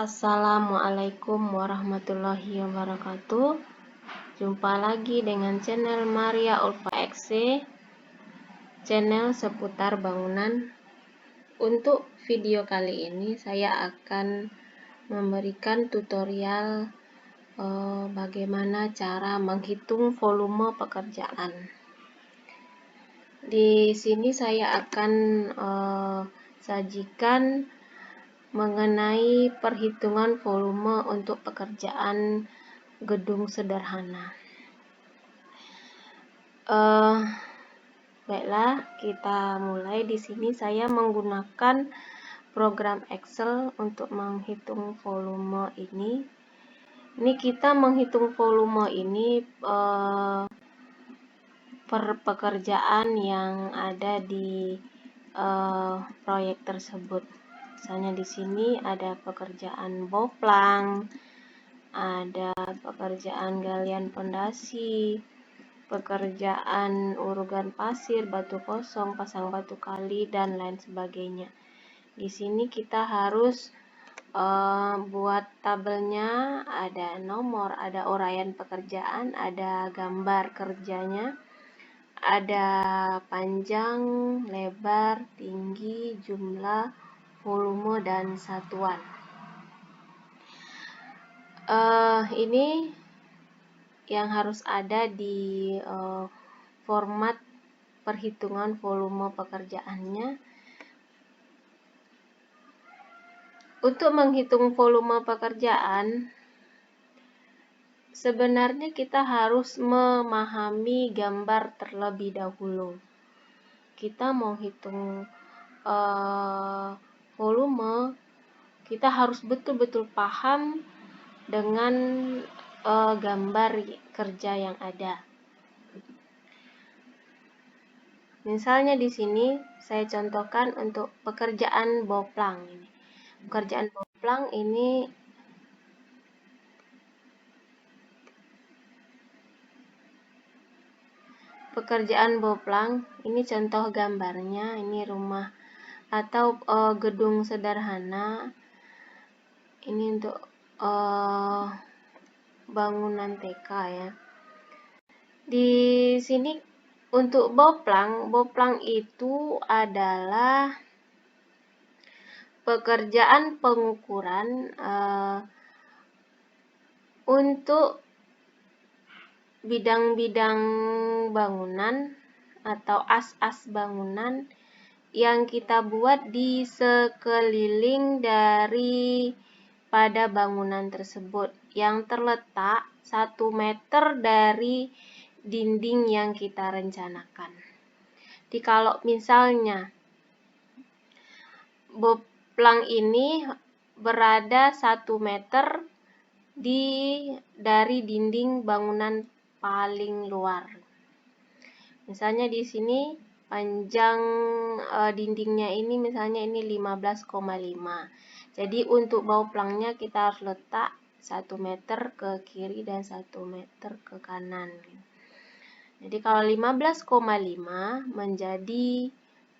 Assalamualaikum warahmatullahi wabarakatuh. Jumpa lagi dengan channel Maria Ulfa XC, channel seputar bangunan. Untuk video kali ini saya akan memberikan tutorial bagaimana cara menghitung volume pekerjaan. Di sini saya akan sajikan mengenai perhitungan volume untuk pekerjaan gedung sederhana. Baiklah, kita mulai. Di sini saya menggunakan program Excel untuk menghitung volume ini. Ini kita menghitung volume ini per pekerjaan yang ada di proyek tersebut. Misalnya di sini ada pekerjaan boplang, ada pekerjaan galian pondasi, pekerjaan urugan pasir, batu kosong, pasang batu kali, dan lain sebagainya. Di sini kita harus buat tabelnya, ada nomor, ada uraian pekerjaan, ada gambar kerjanya, ada panjang, lebar, tinggi, jumlah, volume, dan satuan. Ini yang harus ada di format perhitungan volume pekerjaannya. Untuk menghitung volume pekerjaan, sebenarnya kita harus memahami gambar terlebih dahulu. Kita mau hitung volume, kita harus betul-betul paham dengan gambar kerja yang ada. Misalnya di sini saya contohkan untuk pekerjaan boplang ini. Pekerjaan boplang ini contoh gambarnya. Ini rumah atau gedung sederhana. Ini untuk bangunan TK ya. Di sini untuk boplang itu adalah pekerjaan pengukuran untuk bidang-bidang bangunan atau as-as bangunan yang kita buat di sekeliling dari pada bangunan tersebut yang terletak 1 meter dari dinding yang kita rencanakan. Jadi kalau misalnya boplang ini berada 1 meter dari dinding bangunan paling luar. Misalnya di sini panjang dindingnya ini misalnya ini 15,5. Jadi untuk boplangnya kita harus letak 1 meter ke kiri dan 1 meter ke kanan. Jadi kalau 15,5 menjadi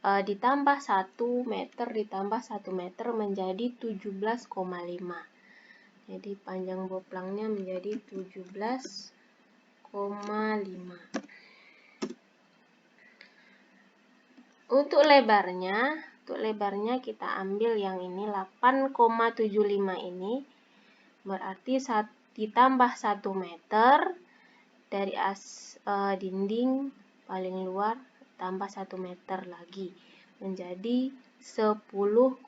ditambah 1 meter ditambah 1 meter menjadi 17,5. Jadi panjang boplangnya menjadi 17,5. Untuk lebarnya kita ambil yang ini 8,75 ini. Berarti ditambah 1 meter dari dinding paling luar tambah 1 meter lagi menjadi 10,75.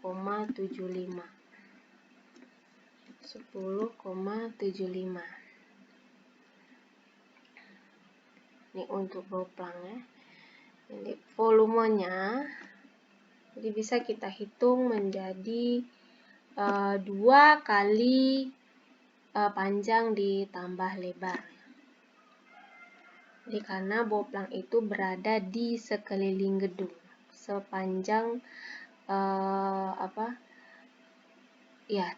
10,75. Ini untuk boplang ya. Jadi volumenya jadi bisa kita hitung menjadi 2 kali panjang ditambah lebar. Jadi karena boplang itu berada di sekeliling gedung sepanjang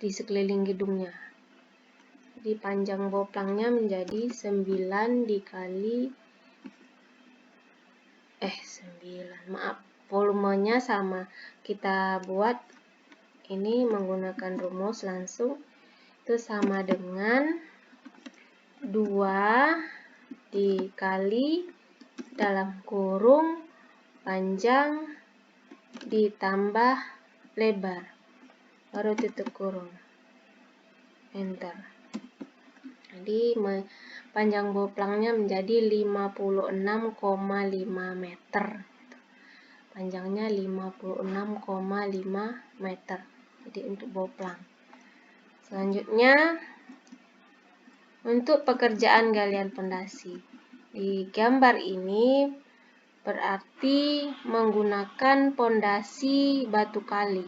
di sekeliling gedungnya. Jadi panjang boplangnya menjadi 9 dikali volumenya sama kita buat ini menggunakan rumus langsung itu sama dengan 2 dikali dalam kurung panjang ditambah lebar, baru tutup kurung, enter. Jadi panjang boplangnya menjadi 56,5 meter. Panjangnya 56,5 meter. Jadi untuk boplang. Selanjutnya untuk pekerjaan galian pondasi. Di gambar ini berarti menggunakan pondasi batu kali.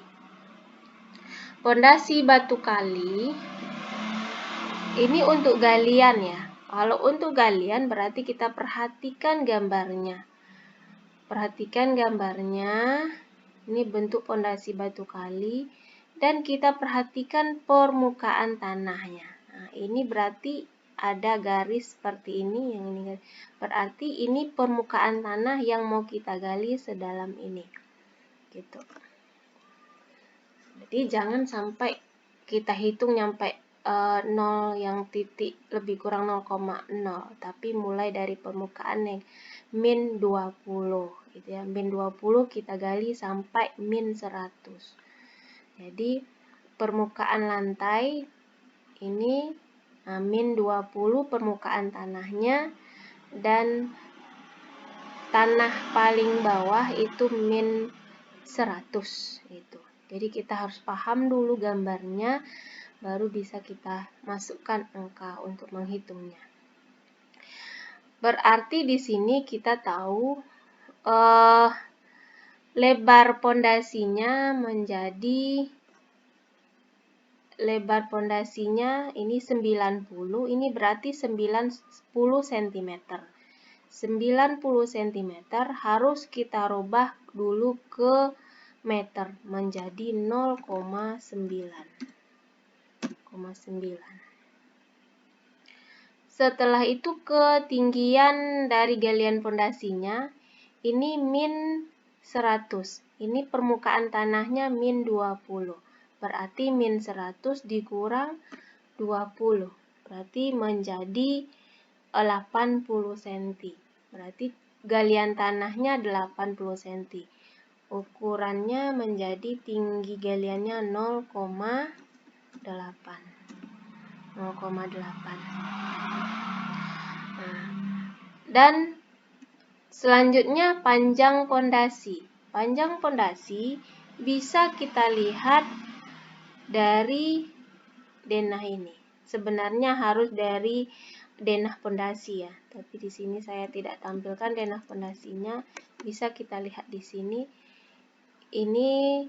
Pondasi batu kali ini untuk galian ya. Kalau untuk galian berarti kita perhatikan gambarnya. Perhatikan gambarnya. Ini bentuk pondasi batu kali dan kita perhatikan permukaan tanahnya. Nah, ini berarti ada garis seperti ini, yang ini berarti ini permukaan tanah yang mau kita gali sedalam ini. Gitu. Jadi jangan sampai kita hitung nyampe 0 yang titik lebih kurang 0,0, tapi mulai dari permukaan yang min 20 gitu ya. Min 20 kita gali sampai min 100. Jadi permukaan lantai ini min 20 permukaan tanahnya, dan tanah paling bawah itu min 100 itu. Jadi kita harus paham dulu gambarnya, baru bisa kita masukkan angka untuk menghitungnya. Berarti di sini kita tahu lebar pondasinya menjadi ini 90, ini berarti 90 cm. 90 cm harus kita rubah dulu ke meter menjadi 0,9. Setelah itu ketinggian dari galian pondasinya ini min 100. Ini permukaan tanahnya min 20. Berarti min 100 dikurang 20. Berarti menjadi 80 cm. Berarti galian tanahnya 80 cm. Ukurannya menjadi tinggi galiannya 0,8. Dan selanjutnya panjang pondasi. Panjang pondasi bisa kita lihat dari denah ini. Sebenarnya harus dari denah pondasi ya, tapi di sini saya tidak tampilkan denah pondasinya. Bisa kita lihat di sini. Ini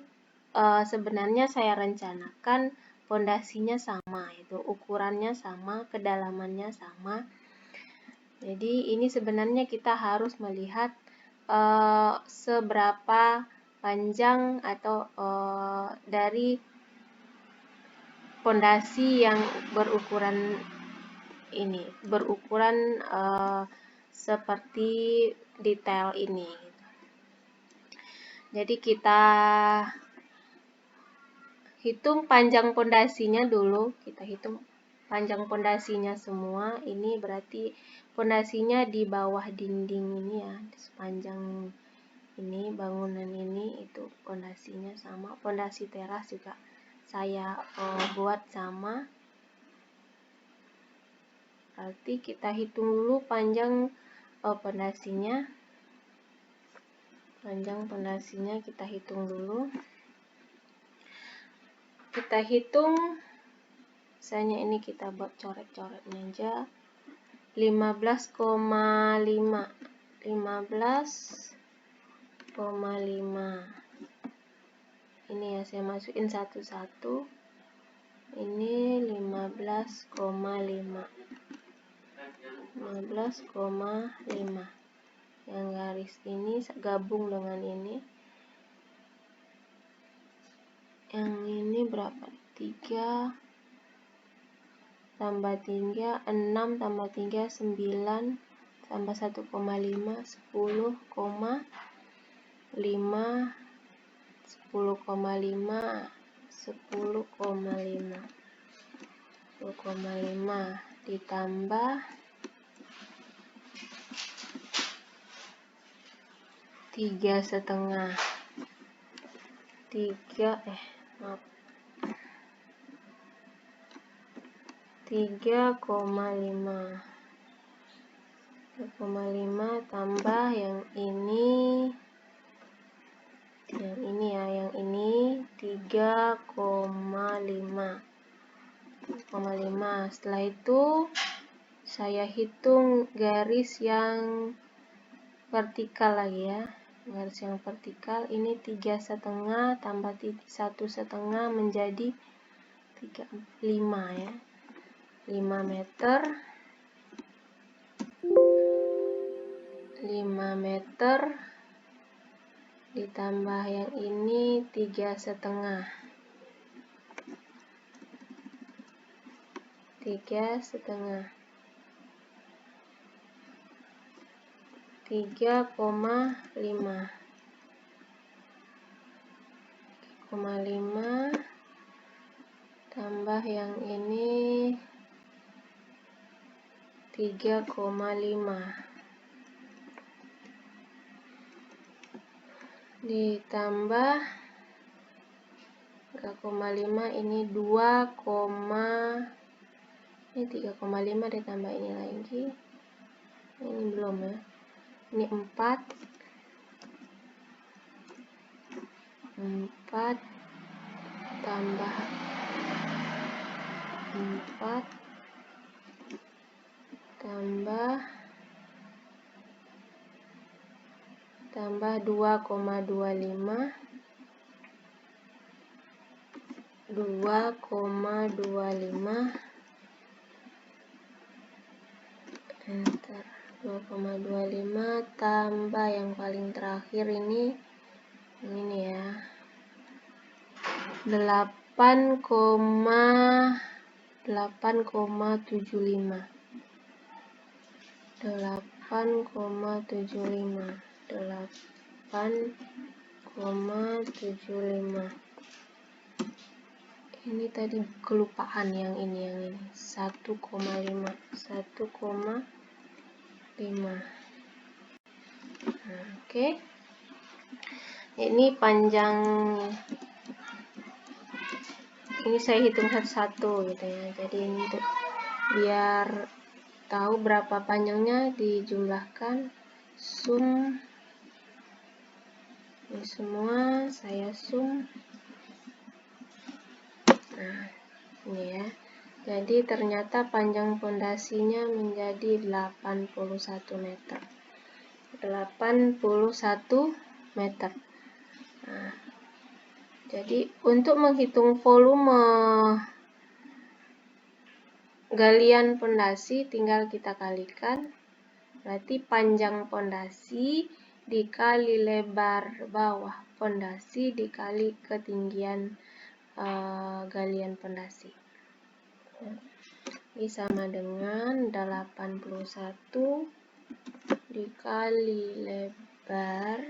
sebenarnya saya rencanakan pondasinya sama, itu ukurannya sama, kedalamannya sama. Jadi ini sebenarnya kita harus melihat seberapa panjang atau dari pondasi yang berukuran ini, berukuran seperti detail ini. Jadi kita hitung panjang pondasinya dulu, kita hitung panjang pondasinya semua. Ini berarti pondasinya di bawah dinding ini ya, sepanjang ini bangunan ini itu pondasinya sama. Pondasi teras juga saya buat sama. Berarti kita hitung dulu panjang pondasinya. Panjang pondasinya kita hitung dulu. Kita hitung, misalnya ini kita buat coret-coretnya aja. 15,5. Ini ya, saya masukin satu-satu. Ini 15,5. Yang garis ini gabung dengan ini. Yang ini berapa? 3 tambah 3, 6 tambah 3, 9 tambah 1,5, 10,5, 10,5, 10,5 ditambah 3,5 tambah yang ini 3,5. Setelah itu saya hitung garis yang vertikal lagi ya. Garis yang vertikal ini 3,5 tambah 1,5 menjadi 5 ya. 5 meter. 5 meter ditambah yang ini 3,5. 3,5. 3,5 tambah yang ini 3,5 ditambah 3,5 ini 3,5 ditambah ini lagi, ini belum ya, ini 4 tambah 4 tambah 2,25 enter. 2,25 tambah yang paling terakhir ini ya, 8,75 ini tadi kelupaan yang ini 1,5. Oke. Ini panjang, ini saya hitung satu-satu gitu ya. Jadi untuk biar tahu berapa panjangnya dijumlahkan, sum ini semua saya sum. Nah, ini ya. Jadi ternyata panjang pondasinya menjadi 81 meter. 81 meter. Nah, jadi untuk menghitung volume galian pondasi tinggal kita kalikan. Berarti panjang pondasi dikali lebar bawah pondasi dikali ketinggian galian pondasi. Ini sama dengan 81 dikali lebar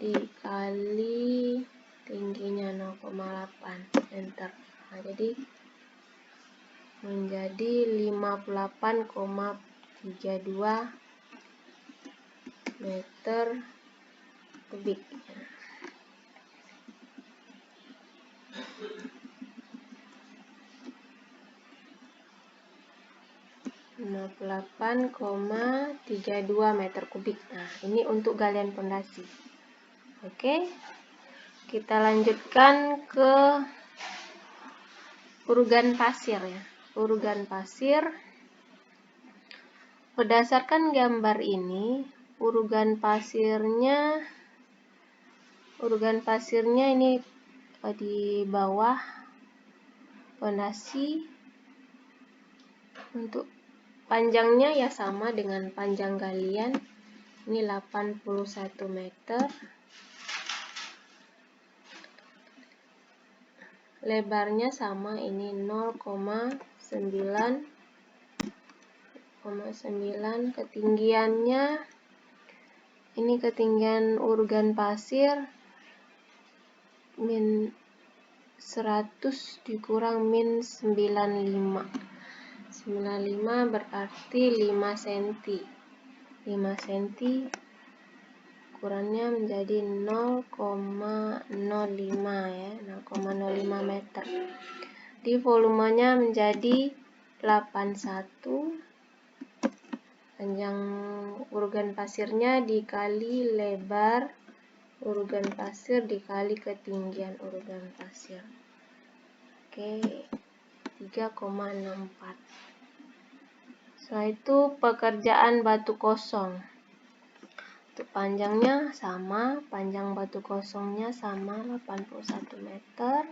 dikali tingginya 0,8 enter. Nah, jadi menjadi 58,32 meter kubik. 58,32 meter kubik. Nah, ini untuk galian pondasi. Oke, kita lanjutkan ke urugan pasir ya. Urugan pasir. Berdasarkan gambar ini, urugan pasirnya ini di bawah pondasi. Untuk panjangnya ya sama dengan panjang galian, ini 81 meter. Lebarnya sama, ini 0,9. Ketinggiannya, ini ketinggian urugan pasir 100 dikurang min 95. 95 berarti 5 cm. 5 cm ukurannya menjadi 0,05 ya, 0,05 meter. Di volumenya menjadi 81. Panjang urugan pasirnya dikali lebar urugan pasir dikali ketinggian urugan pasir. Oke, 3,64. Setelah itu pekerjaan batu kosong. Untuk panjangnya sama, panjang batu kosongnya sama 81 meter.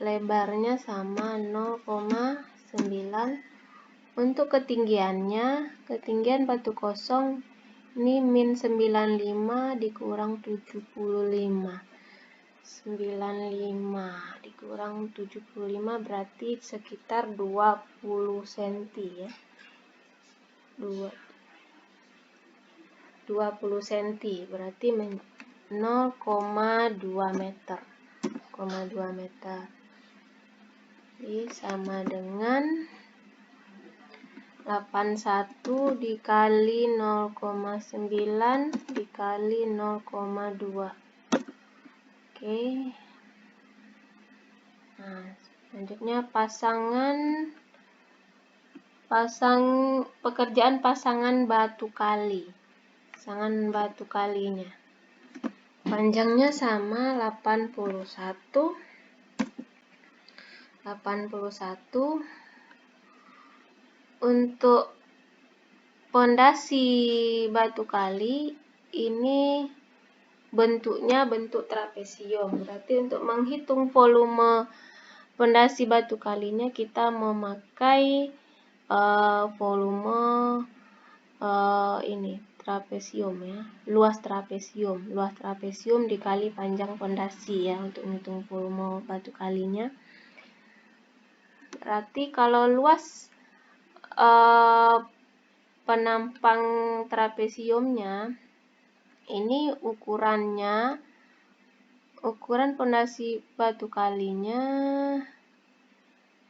Lebarnya sama 0,9. Untuk ketinggiannya, ketinggian batu kosong ini min 95 dikurang 75. 95 dikurang 75 berarti sekitar 20 cm ya. 20 cm berarti 0,2 meter. 0,2 meter. Jadi sama dengan 81 dikali 0,9 dikali 0,2. Oke. Nah, selanjutnya pekerjaan pasangan batu kali. Pasangan batu kalinya. Panjangnya sama 81. Untuk pondasi batu kali ini bentuknya bentuk trapesium. Berarti untuk menghitung volume pondasi batu kalinya kita memakai volume ini trapesium ya, luas trapesium dikali panjang pondasi ya untuk menghitung volume batu kalinya. Berarti kalau luas penampang trapesiumnya ini ukuran pondasi batu kalinya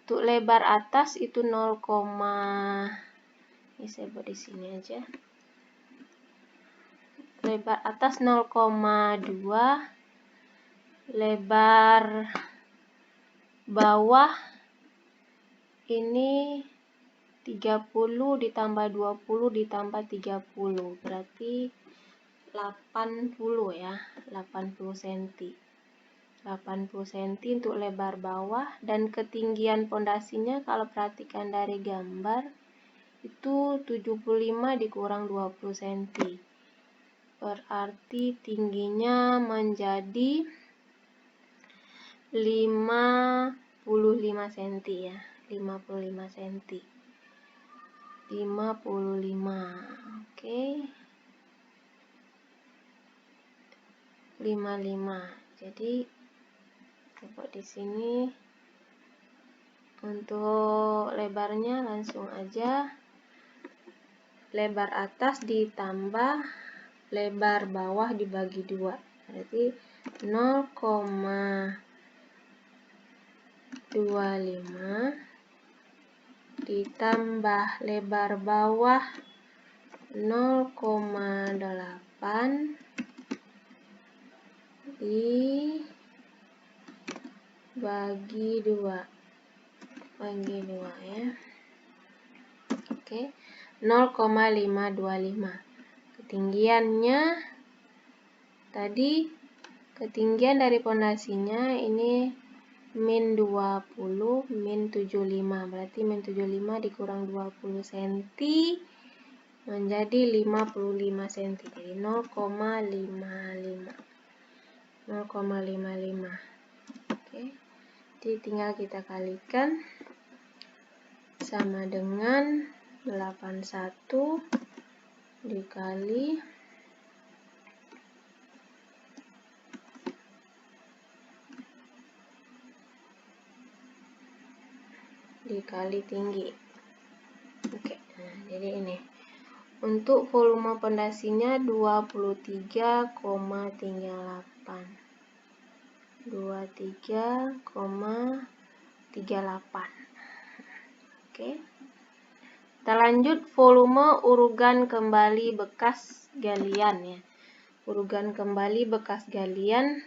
untuk lebar atas itu 0, ini saya buat di sini aja. Lebar atas 0,2, lebar bawah ini 30 ditambah 20 ditambah 30 berarti 80 ya, 80 cm. 80 cm untuk lebar bawah dan ketinggian pondasinya kalau perhatikan dari gambar itu 75 dikurang 20 cm. Berarti tingginya menjadi 55 cm ya, 55 cm. 55. Oke. 55. Jadi coba di sini untuk lebarnya langsung aja lebar atas ditambah lebar bawah dibagi 2 berarti 0,25 ditambah lebar bawah 0,8 dibagi 2 ya. Oke, 0,525. Ketinggiannya tadi, ketinggian dari pondasinya ini min 20, min 75. Berarti min 75 dikurang 20 cm menjadi 55 cm. Jadi 0,55. 0,55. Oke. Jadi tinggal kita kalikan sama dengan 81 dikali tinggi. Oke, nah jadi ini untuk volume pondasinya 23,38. 23,38. Oke. Kita lanjut volume urugan kembali bekas galian ya. Urugan kembali bekas galian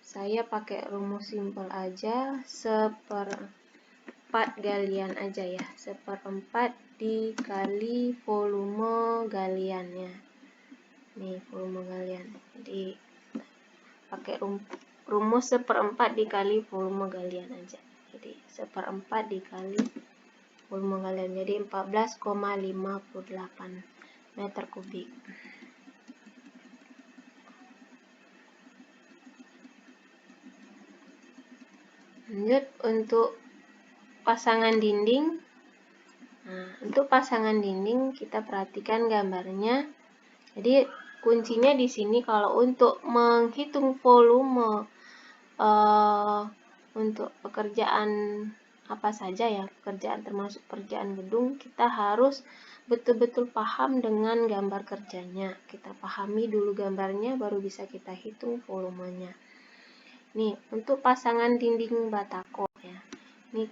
saya pakai rumus simpel aja, 1/4 galian aja ya. 1/4 dikali volume galiannya. Nih volume galian. Jadi pakai rumus 1/4 dikali volume galian aja. Jadi 1/4 dikali volume galian. Jadi 14,58 meter kubik. Lanjut untuk pasangan dinding. Nah, untuk pasangan dinding kita perhatikan gambarnya. Jadi kuncinya di sini kalau untuk menghitung volume untuk pekerjaan apa saja ya, pekerjaan termasuk pekerjaan gedung, kita harus betul-betul paham dengan gambar kerjanya. Kita pahami dulu gambarnya baru bisa kita hitung volumenya. Nih, untuk pasangan dinding batako ya. Ini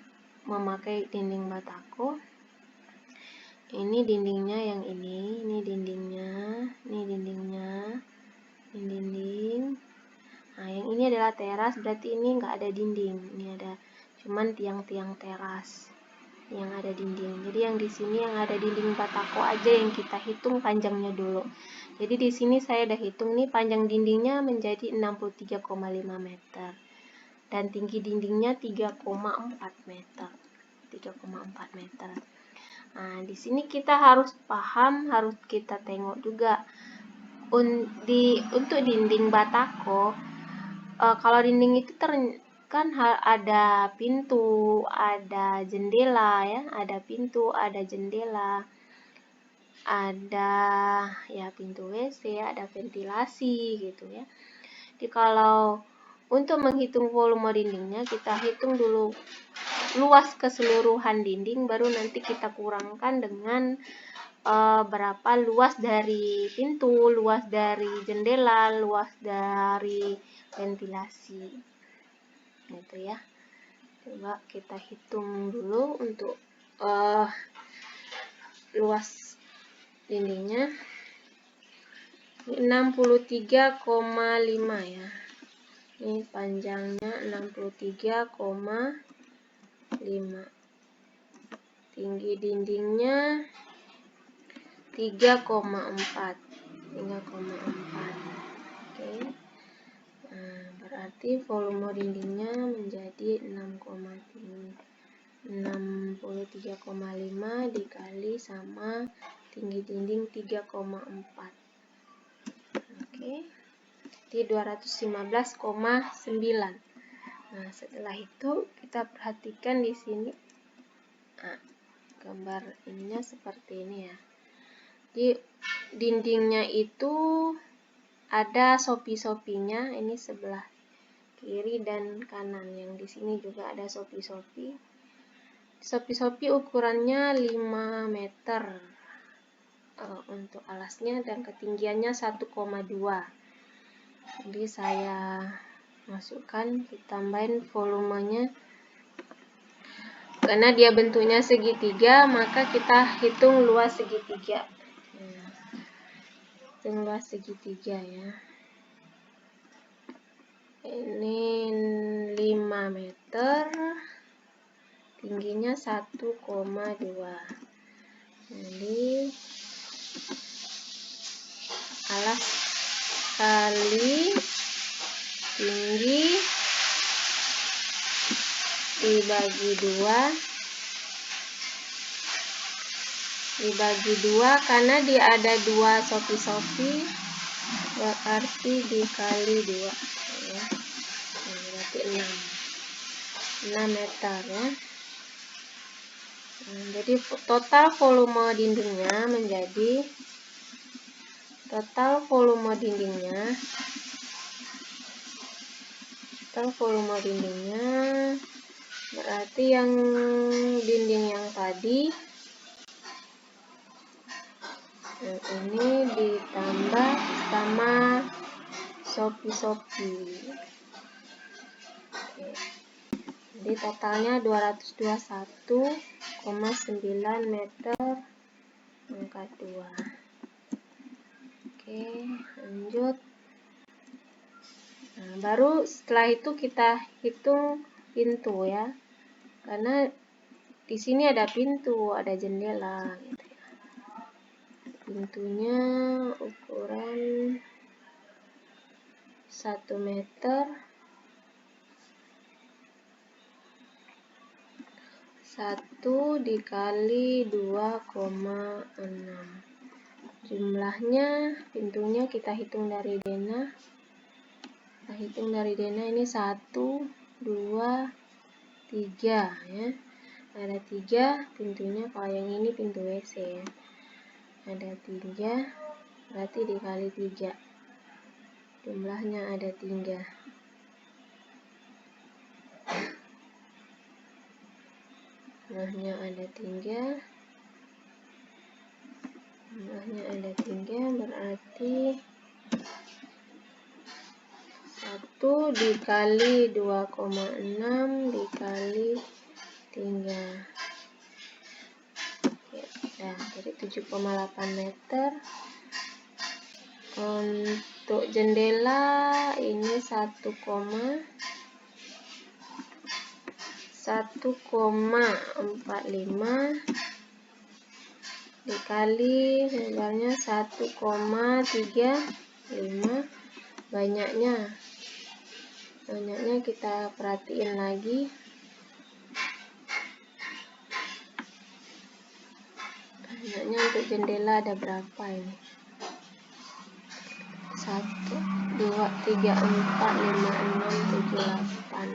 memakai dinding batako. Ini dindingnya yang ini dindingnya, ini dindingnya, ini dinding. Nah, yang ini adalah teras, berarti ini nggak ada dinding. Ini ada cuman tiang-tiang teras yang ada dinding. Jadi yang di sini yang ada dinding batako aja yang kita hitung panjangnya dulu. Jadi di sini saya udah hitung nih panjang dindingnya menjadi 63,5 meter. Dan tinggi dindingnya 3,4 meter. 3,4 meter. Nah, di sini kita harus paham, harus kita tengok juga untuk dinding batako. Kalau dinding itu kan ada pintu, ada jendela ya, ada pintu, ada jendela, ada ya pintu WC, ada ventilasi gitu ya. Jadi kalau untuk menghitung volume dindingnya kita hitung dulu luas keseluruhan dinding, baru nanti kita kurangkan dengan berapa luas dari pintu, luas dari jendela, luas dari ventilasi gitu ya. Coba kita hitung dulu untuk luas dindingnya. 63,5 ya. Ini panjangnya 63,5. Tinggi dindingnya 3,4. 3,4. Oke. Nah, berarti volume dindingnya menjadi 63,5 dikali sama tinggi dinding 3,4. Oke. Jadi 215,9. Nah, setelah itu kita perhatikan di sini. Nah, gambar ininya seperti ini ya. Di dindingnya itu ada sopi-sopinya, ini sebelah kiri dan kanan. Yang di sini juga ada sopi-sopi. Sopi-sopi ukurannya 5 meter untuk alasnya dan ketinggiannya 1,2. Jadi saya masukkan, ditambahin volumenya. Karena dia bentuknya segitiga, maka kita hitung luas segitiga. Hitung luas segitiga ya. Ini 5 meter, tingginya 1,2. Jadi alas kali tinggi dibagi 2 karena dia ada 2 sopi-sopi, berarti dikali 2 ya. Berarti 6 meter ya. Jadi total volume dindingnya berarti yang dinding yang tadi yang ini ditambah sama sopi-sopi. Jadi totalnya 221,9 meter pangkat 2. Oke, lanjut. Nah, baru setelah itu kita hitung pintu ya. Karena di sini ada pintu, ada jendela gitu ya. Pintunya ukuran 1 meter 1 dikali 2,6. Jumlahnya pintunya kita hitung dari Dena. Kita hitung dari Dena ini 1, 2, 3 ya. Ada 3 pintunya, kalau yang ini pintu WC ya. Ada 3, berarti dikali 3. Jumlahnya ada 3. Jumlahnya ada 3. Jumlahnya ada 3, berarti 1 dikali 2,6 dikali 3. Nah, jadi 7,8 meter. Untuk jendela ini 1,45 dikali lebarnya 1,35. Banyaknya kita perhatiin lagi. Banyaknya untuk jendela ada berapa ini? 1, 2, 3, 4, 5, 6, 7, 8,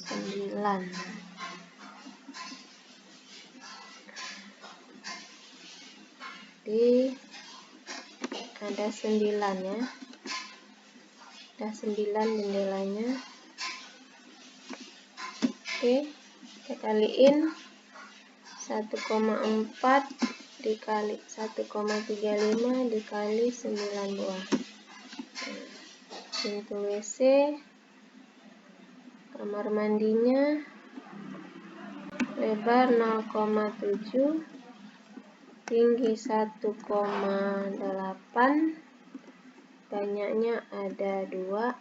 9. Jadi ada 9 ya. Ada 9 jendelanya. Oke, kita kaliin 1,4 dikali 1,35 dikali 9 buah. Pintu WC, kamar mandinya lebar 0,7, tinggi 1,8, banyaknya ada 2.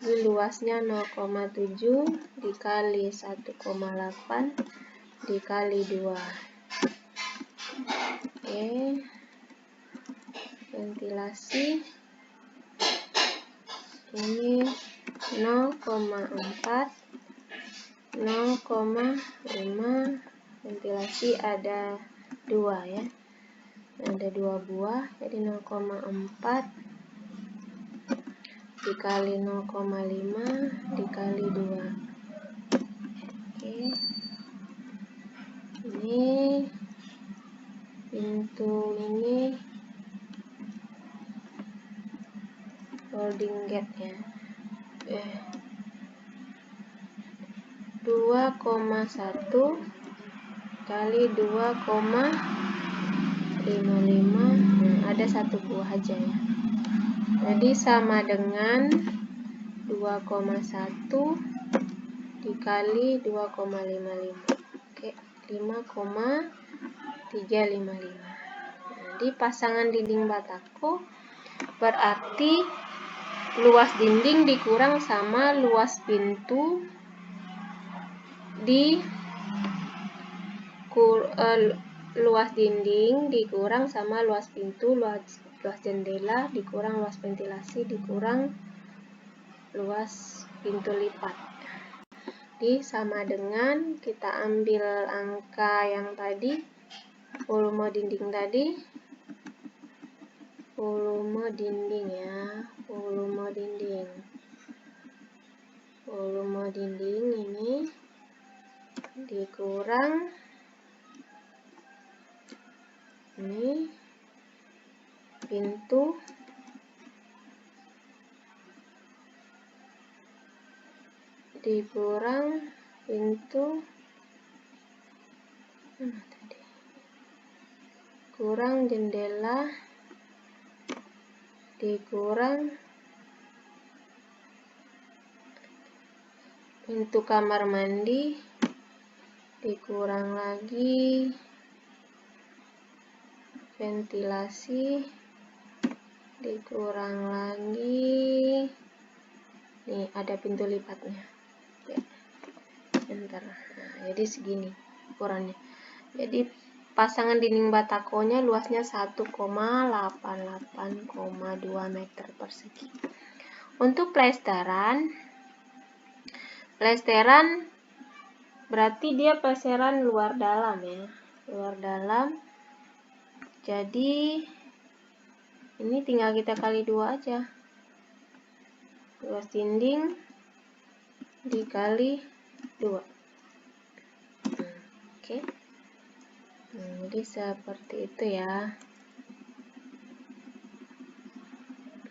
Ini luasnya 0,7 dikali 1,8 dikali 2. Oke, ventilasi ini 0,4, 0,5. Ventilasi ada 2 ya. Ada 2 buah, jadi 0,4 dikali 0,5 dikali 2. Oke. Ini pintu ini folding gate ya. 2,1 kali 2,55. Ada 1 buah aja ya. Jadi sama dengan 2,1 dikali 2,55. Oke, 5,355. Di pasangan dinding batako berarti luas dinding dikurang sama luas pintu luas dinding dikurang sama luas pintu, luas jendela dikurang luas ventilasi dikurang luas pintu lipat. Jadi sama dengan kita ambil angka yang tadi, volume dinding tadi, volume dinding ya, volume dinding ini dikurang ini pintu dikurang pintu kurang jendela dikurang Untuk kamar mandi dikurang lagi, ventilasi dikurang lagi, nih ada pintu lipatnya ya. Bentar. Nah, jadi segini ukurannya. Jadi pasangan dinding batakonya luasnya 1,88,2 meter persegi. Untuk plesteran berarti dia plesteran luar dalam ya, luar dalam. Jadi ini tinggal kita kali 2 aja, luas dinding dikali 2. Oke. Jadi seperti itu ya.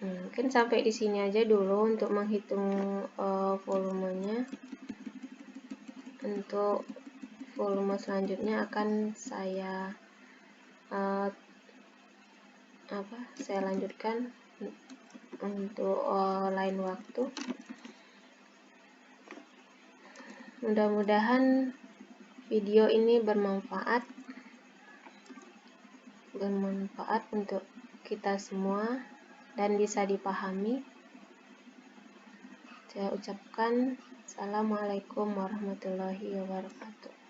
Mungkin sampai di sini aja dulu untuk menghitung volumenya. Untuk volume selanjutnya akan saya lanjutkan untuk lain waktu. Mudah-mudahan video ini bermanfaat untuk kita semua dan bisa dipahami. Saya ucapkan Assalamualaikum warahmatullahi wabarakatuh.